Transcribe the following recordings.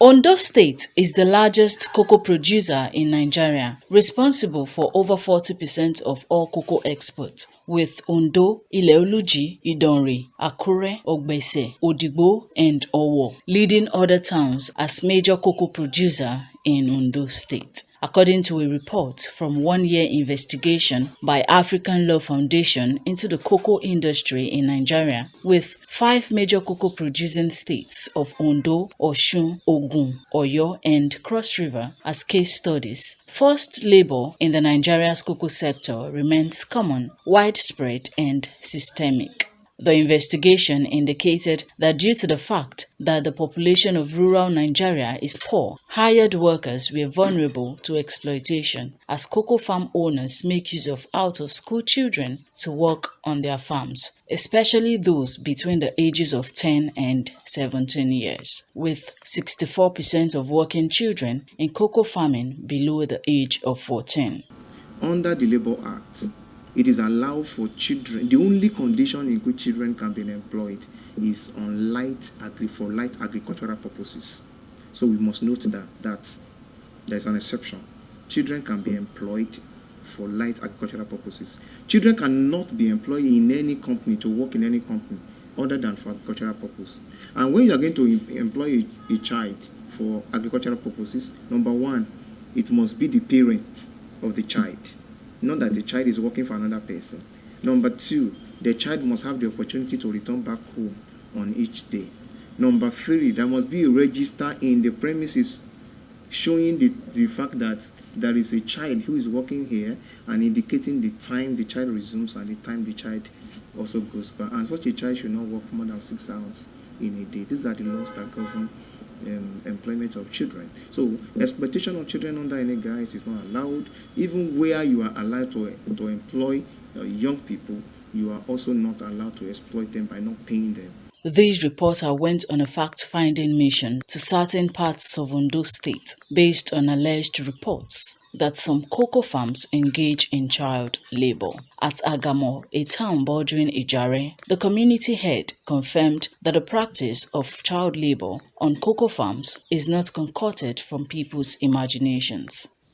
Ondo State is the largest cocoa producer in Nigeria, responsible for over 40% of all cocoa exports, with Ondo, Ile-Oluji, Idonre, Akure, Ogbese, Odigbo, and Owo leading other towns as major cocoa producer in Ondo State. According to a report from one-year investigation by African Law Foundation into the cocoa industry in Nigeria, with 5 major cocoa producing states of Ondo, Osun, Ogun, Oyo, and Cross River as case studies, forced labor in the Nigeria's cocoa sector remains common, widespread, and systemic. The investigation indicated that due to the fact that the population of rural Nigeria is poor, hired workers were vulnerable to exploitation as cocoa farm owners make use of out-of-school children to work on their farms, especially those between the ages of 10 and 17 years, with 64% of working children in cocoa farming below the age of 14. Under the Labour Act, it is allowed for children. The only condition in which children can be employed is on light agricultural purposes. So we must note that there's an exception. Children can be employed for light agricultural purposes. Children cannot be employed in any company, to work in any company other than for agricultural purpose. And when you are going to employ a child for agricultural purposes, number one, it must be the parent of the child. Not that the child is working for another person. Number two, the child must have the opportunity to return back home on each day. Number three, there must be a register in the premises showing the fact that there is a child who is working here and indicating the time the child resumes and the time the child also goes back. And such a child should not work more than 6 hours in a day. These are the laws that govern employment of children. So exploitation of children under any guise is not allowed. Even where you are allowed to employ young people, you are also not allowed to exploit them by not paying them. This reporter went on a fact-finding mission to certain parts of Ondo State based on alleged reports that some cocoa farms engage in child labor. At Agamo, a town bordering Ijare, the community head confirmed that the practice of child labor on cocoa farms is not concocted from people's imaginations. We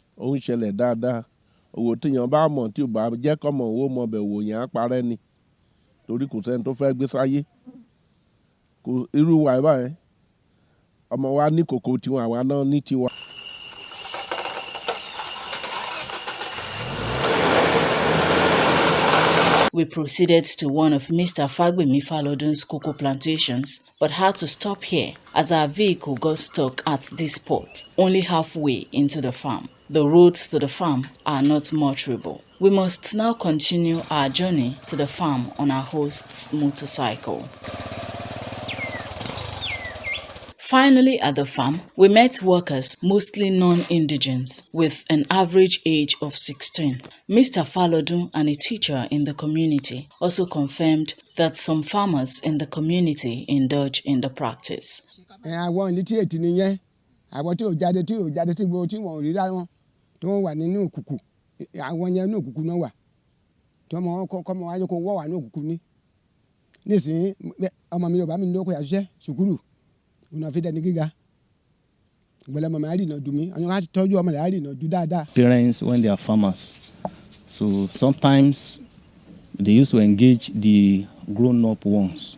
proceeded to one of Mr. Fagbemi Falodun's cocoa plantations, but had to stop here as our vehicle got stuck at this spot, only halfway into the farm. The roads to the farm are not motorable. We must now continue our journey to the farm on our host's motorcycle. Finally, at the farm, we met workers, mostly non-indigens, with an average age of 16. Mr. Falodun and a teacher in the community also confirmed that some farmers in the community indulge in the practice. Parents, when they are farmers, so sometimes they used to engage the grown-up ones.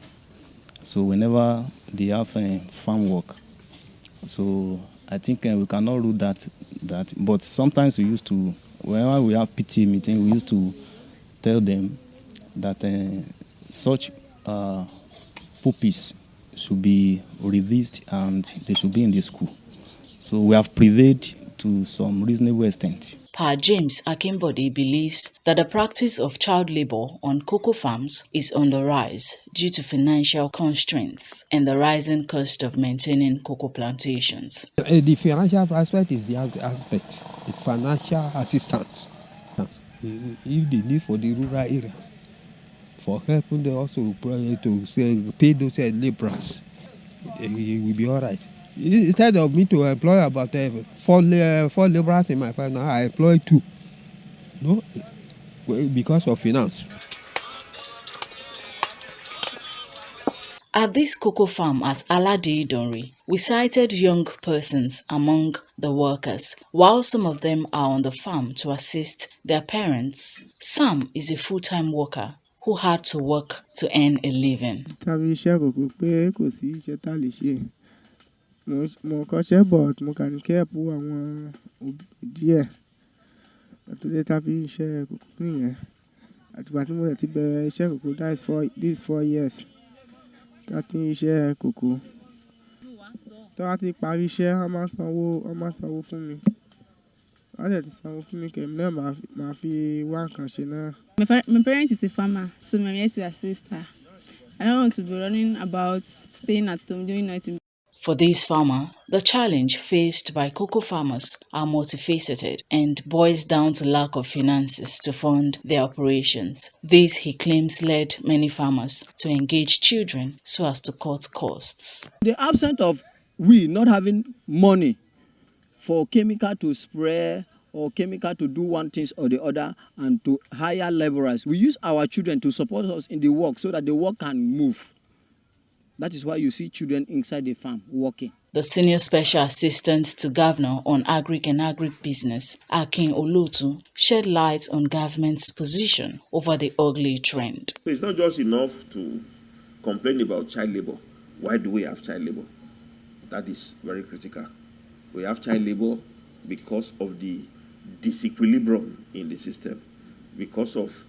So whenever they have farm work, so I think we cannot rule that. But sometimes we used to, whenever we have PT meeting, we used to tell them that such puppies should be released and they should be in the school. So we have prevailed to some reasonable extent. Pa James Akimbode believes that the practice of child labor on cocoa farms is on the rise due to financial constraints and the rising cost of maintaining cocoa plantations. The financial aspect is the aspect, the financial assistance. If the need for the rural areas, for helping them also to pay those laborers, it will be all right. Instead of me to employ about 4 laborers in my farm, now I employ 2. No, because of finance. At this cocoa farm at Alade Idonri, we sighted young persons among the workers, while some of them are on the farm to assist their parents. Sam is a full-time worker who had to work to earn a living. Mo kọ́ṣẹ́ but mo kàn ní kí help àwọn òbí díẹ̀ àtúndé tá fi ń ṣe kòkó nìyẹn àtìgbà tí mo rẹ̀ ti bẹ̀rẹ̀ iṣẹ́ kòkó this 4 years tá ti ń ṣe kòkó tó wá ti parí iṣẹ́ wọ́n máa sanwó fún mi wọ́n dẹ̀ ti sanwó fún mi kẹ̀mí náà máa fi wá nǹkan ṣe náà. My parent is a farmer, so I'm here to assist her. I don't want to be running about, staying at home, doing nothing. For this farmer, the challenge faced by cocoa farmers are multifaceted and boils down to lack of finances to fund their operations. This, he claims, led many farmers to engage children so as to cut costs. The absence of we not having money for chemical to spray or chemical to do one thing or the other and to hire laborers, we use our children to support us in the work so that the work can move. That is why you see children inside the farm working. The Senior Special Assistant to Governor on Agric and Agribusiness, Akin Olutu, shed light on government's position over the ugly trend. It's not just enough to complain about child labor. Why do we have child labor? That is very critical. We have child labor because of the disequilibrium in the system, because of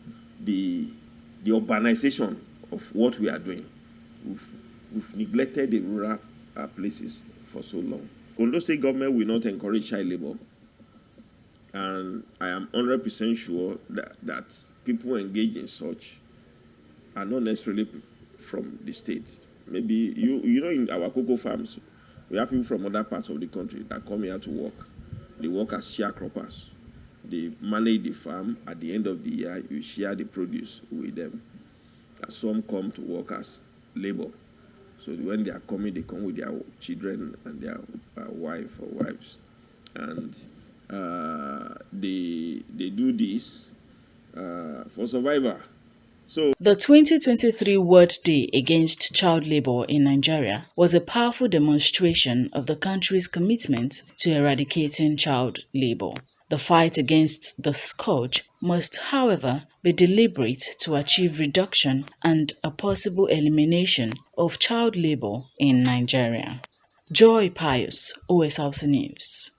the urbanization of what we are doing. We've neglected the rural places for so long. Ondo State government will not encourage child labor, and I am 100% sure that people engaged in such are not necessarily from the state. Maybe you know in our cocoa farms, we have people from other parts of the country that come here to work. They work as sharecroppers. They manage the farm. At the end of the year, you share the produce with them. And some come to work as labor. So when they are coming, they come with their children and their wife or wives. And they do this for survival. So the 2023 World Day Against Child Labor in Nigeria was a powerful demonstration of the country's commitment to eradicating child labor. The fight against the scourge must, however, be deliberate to achieve reduction and a possible elimination of child labor in Nigeria. Joy Pius, OSRC News.